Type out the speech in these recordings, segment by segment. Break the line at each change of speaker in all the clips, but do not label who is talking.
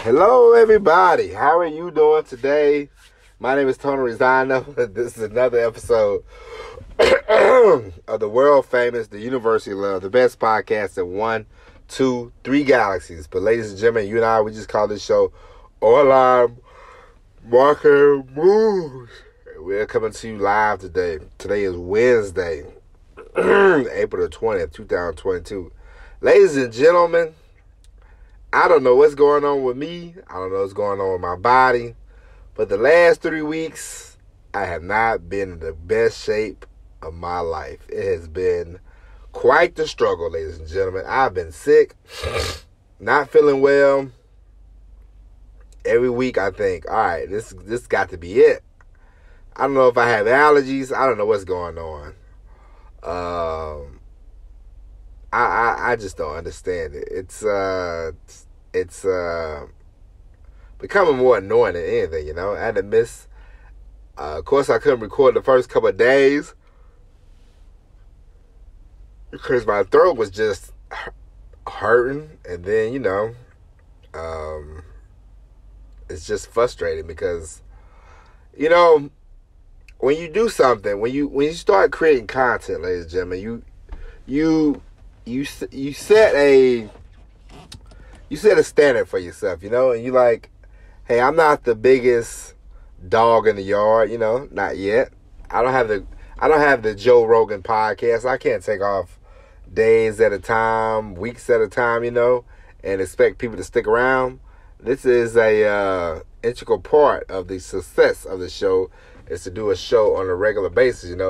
Hello, everybody. How are you doing today? My name is Tony Rosano. This is another episode of the world famous, the University of Love, the best podcast in 1, 2, 3 galaxies. But ladies and gentlemen, you and I, we just call this show Online Marketing Moves. We're coming to you live today. Today is Wednesday, April the 20th, 2022. Ladies and gentlemen, I don't know what's going on with me. I don't know what's going on with my body. But the last 3 weeks, I have not been in the best shape of my life. It has been quite the struggle, ladies and gentlemen. I've been sick, not feeling well. Every week I think, all right, this got to be it. I don't know if I have allergies. I don't know what's going on. I just don't understand it. It's becoming more annoying than anything, you know. I had to miss. Of course, I couldn't record the first couple of days because my throat was just hurting, and then it's just frustrating because when you do something, when you start creating content, ladies and gentlemen, you set a standard for yourself, and you like, hey, I'm not the biggest dog in the yard, not yet. I don't have the Joe Rogan podcast. I can't take off days at a time, weeks at a time, and expect people to stick around. This is a integral part of the success of the show is to do a show on a regular basis, and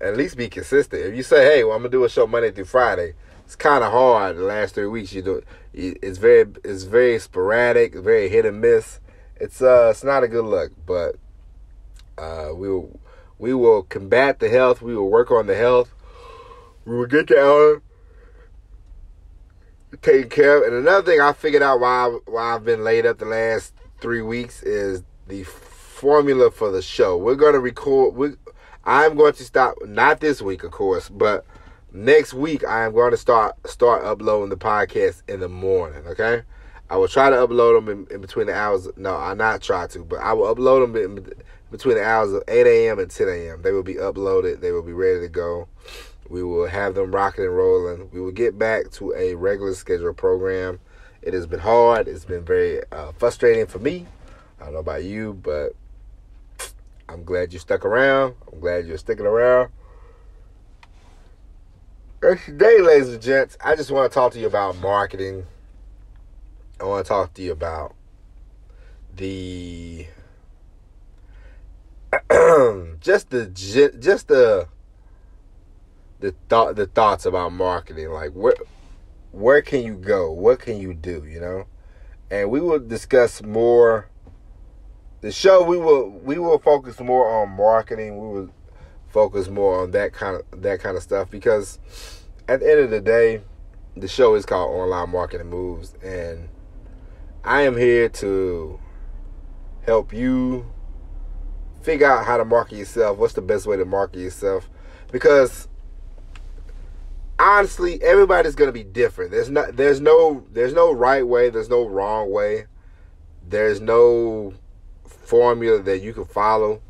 at least be consistent. If you say, hey, well, I'm gonna do a show Monday through Friday, it's kind of hard. The last 3 weeks, it's very sporadic, very hit and miss. It's not a good look, but we will combat the health. We will work on the health. We will get down, taken care of. And another thing I figured out why I've been laid up the last 3 weeks is the formula for the show. We're going to record. I'm going to stop, not this week, of course, but next week I am going to start uploading the podcast in the morning, okay? I will try to upload them in between the hours. No, I not try to, but I will upload them in between the hours of 8 a.m. and 10 a.m. They will be uploaded. They will be ready to go. We will have them rocking and rolling. We will get back to a regular scheduled program. It has been hard. It's been very frustrating for me. I don't know about you, but I'm glad you stuck around. I'm glad you're sticking around. Today, ladies and gents, I just want to talk to you about marketing. I want to talk to you about the the thoughts about marketing. Like where can you go? What can you do? And we will discuss more. The show we will focus more on marketing. We will focus more on that kind of stuff because at the end of the day, the show is called Online Marketing Moves, and I am here to help you figure out how to market yourself. What's the best way to market yourself? Because honestly, everybody's going to be different. There's no right way. There's no wrong way. There's no formula that you can follow.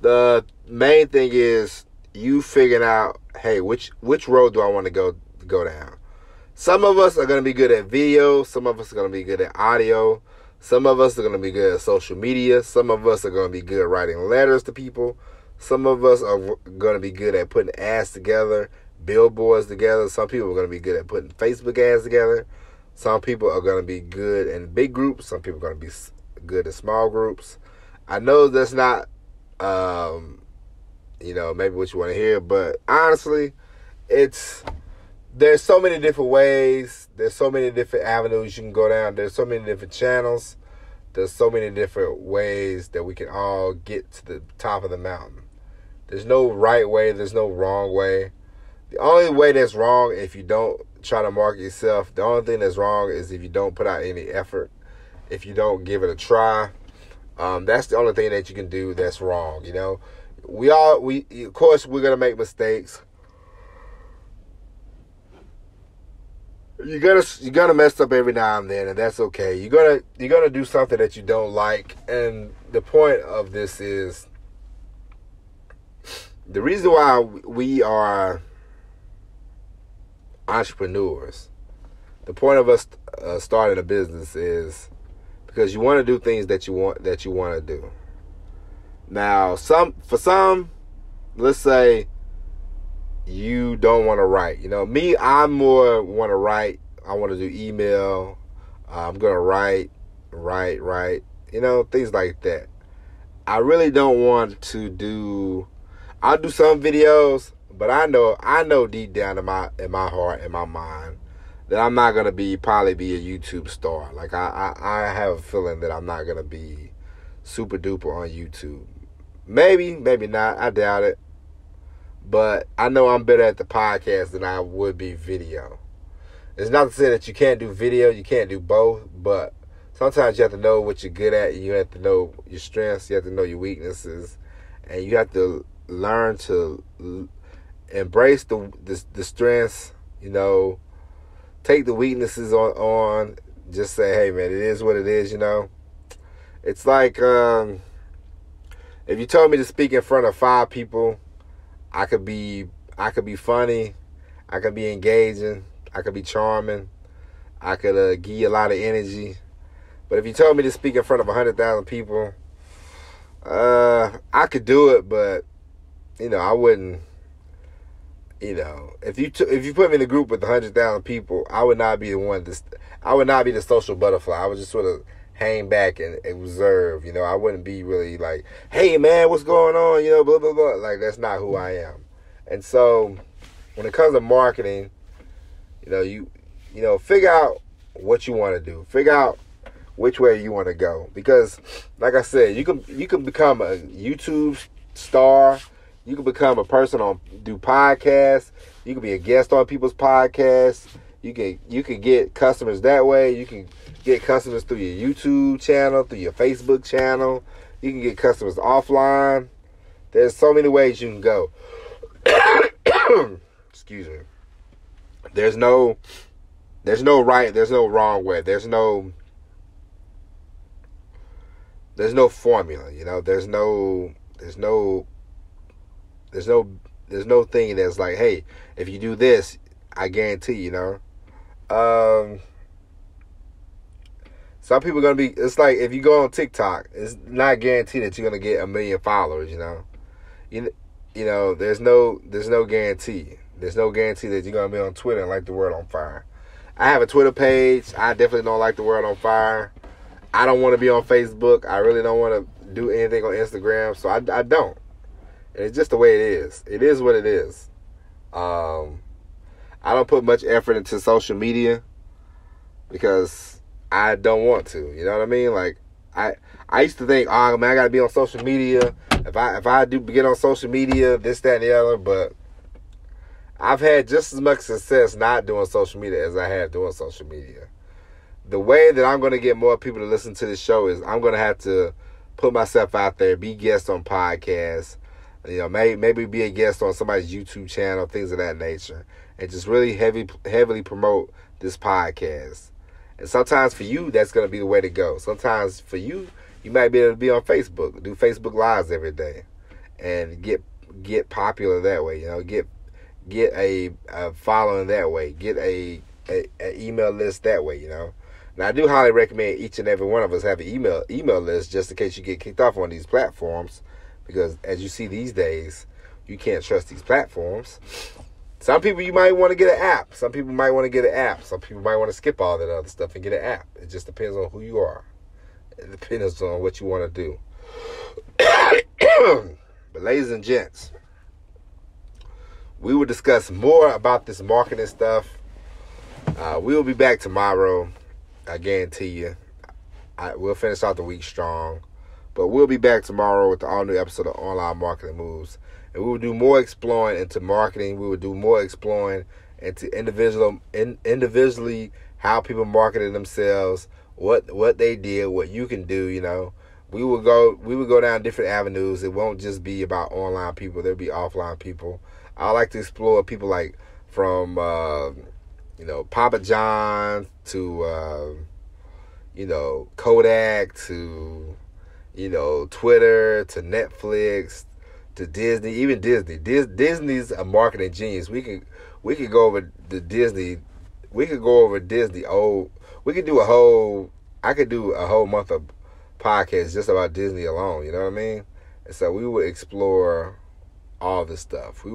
The main thing is you figuring out, hey, which road do I want to go down? Some of us are going to be good at video. Some of us are going to be good at audio. Some of us are going to be good at social media. Some of us are going to be good at writing letters to people. Some of us are going to be good at putting ads together, billboards together. Some people are going to be good at putting Facebook ads together. Some people are going to be good in big groups. Some people are going to be good in small groups. I know that's not, maybe what you want to hear, but honestly, there's so many different ways. There's so many different avenues you can go down. There's so many different channels. There's so many different ways that we can all get to the top of the mountain. There's no right way. There's no wrong way. The only way that's wrong if you don't try to market yourself. The only thing that's wrong is if you don't put out any effort. If you don't give it a try. That's the only thing that you can do that's wrong, We of course, we're going to make mistakes. you're gonna mess up every now and then, and that's okay. You're gonna do something that you don't like, and the point of this is the reason why we are entrepreneurs. The point of us starting a business is because you want to do things that you want to do. Now, for some, let's say you don't want to write. You know, me, I more want to write. I want to do email. I'm gonna write. You know, things like that. I really don't want to do. I'll do some videos, but I know deep down in my heart, in my mind, that I'm not gonna probably be a YouTube star. Like I have a feeling that I'm not gonna be super duper on YouTube. Maybe not. I doubt it. But I know I'm better at the podcast than I would be video. It's not to say that you can't do video, you can't do both, but sometimes you have to know what you're good at. You have to know your strengths, you have to know your weaknesses, and you have to learn to embrace the strengths, you know, take the weaknesses on, just say, hey man, it is what it is, you know. It's like if you told me to speak in front of 5 people, I could be funny, I could be engaging, I could be charming, I could give you a lot of energy. But if you told me to speak in front of 100,000 people, I could do it, but you know, I wouldn't. You know, if you put me in a group with 100,000 people, I would not be the one. I would not be the social butterfly. I would just sort of hang back and observe. You know, I wouldn't be really like, hey man, what's going on? You know, blah blah blah. Like, that's not who I am. And so, when it comes to marketing, you know, you figure out what you want to do. Figure out which way you want to go. Because, like I said, you can become a YouTube star. You can become a person do podcasts. You can be a guest on people's podcasts. You can get customers that way. You can get customers through your YouTube channel, through your Facebook channel. You can get customers offline. There's so many ways you can go. Excuse me. There's no right, there's no wrong way. There's no formula, you know. There's no thing that's like, hey, if you do this, I guarantee, you know. Some people are gonna be. It's like if you go on TikTok, it's not guaranteed that you're gonna get 1 million followers. You know, you know. There's no guarantee. There's no guarantee that you're gonna be on Twitter and light the world on fire. I have a Twitter page. I definitely don't like the world on fire. I don't want to be on Facebook. I really don't want to do anything on Instagram. So I don't. And it's just the way it is. It is what it is. I don't put much effort into social media because I don't want to. You know what I mean? Like, I used to think, oh man, I gotta be on social media. If I do get on social media, this, that, and the other, but I've had just as much success not doing social media as I have doing social media. The way that I'm gonna get more people to listen to this show is I'm gonna have to put myself out there, be guest on podcasts, you know, maybe be a guest on somebody's YouTube channel, things of that nature, and just really heavily promote this podcast. And sometimes for you, that's going to be the way to go. Sometimes for you, you might be able to be on Facebook, do Facebook Lives every day, and get popular that way. You know, get a following that way, get a email list that way. You know, now I do highly recommend each and every one of us have an email list just in case you get kicked off on these platforms, because as you see these days, you can't trust these platforms. Some people you might want to get an app. Some people might want to get an app. Some people might want to skip all that other stuff and get an app. It just depends on who you are. It depends on what you want to do. But ladies and gents, we will discuss more about this marketing stuff. We will be back tomorrow. I guarantee you. We'll finish out the week strong. But we'll be back tomorrow with the all-new episode of Online Marketing Moves. And we will do more exploring into marketing. We will do more exploring into individually how people marketed themselves, what they did, what you can do. You know, we will go down different avenues. It won't just be about online people. There'll be offline people. I like to explore people like from Papa John to, Kodak to, Twitter to Netflix to Disney, even Disney. Disney's a marketing genius. We could go over the Disney. We could go over Disney. We could do I could do a whole month of podcasts just about Disney alone. You know what I mean? And so we would explore all this stuff. We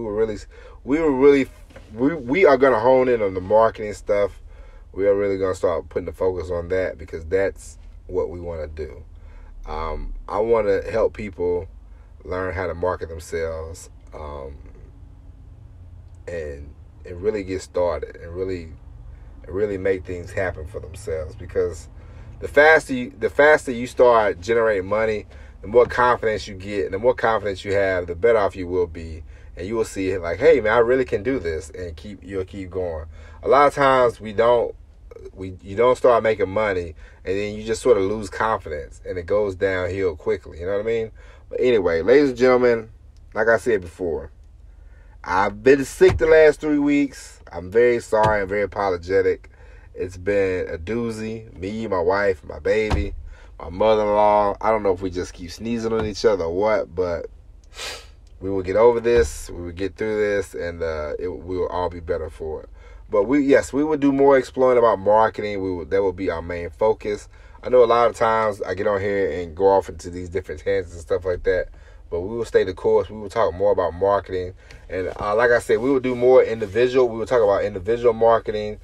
are gonna hone in on the marketing stuff. We are really gonna start putting the focus on that because that's what we want to do. I want to help people learn how to market themselves, and really get started and really make things happen for themselves. Because the faster you start generating money, the more confidence you get, and the more confidence you have, the better off you will be. And you will see like, hey man, I really can do this, and you'll keep going. A lot of times you don't start making money, and then you just sort of lose confidence, and it goes downhill quickly. You know what I mean? But anyway, ladies and gentlemen, like I said before, I've been sick the last 3 weeks. I'm very sorry and very apologetic. It's been a doozy. Me, my wife, my baby, my mother-in-law. I don't know if we just keep sneezing on each other or what, but we will get over this. We will get through this, and we will all be better for it. But we will do more exploring about marketing. That will be our main focus. I know a lot of times I get on here and go off into these different tangents and stuff like that, but we will stay the course. We will talk more about marketing. And like I said, we will do more individual. We will talk about individual marketing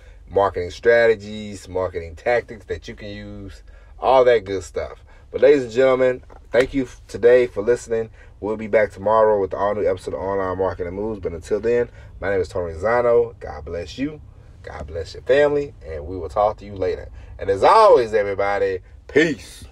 strategies, marketing tactics that you can use, all that good stuff. But ladies and gentlemen, thank you today for listening. We'll be back tomorrow with the all-new episode of Online Marketing Moves. But until then, my name is Tony Zano. God bless you. God bless your family. And we will talk to you later. And as always, everybody, peace.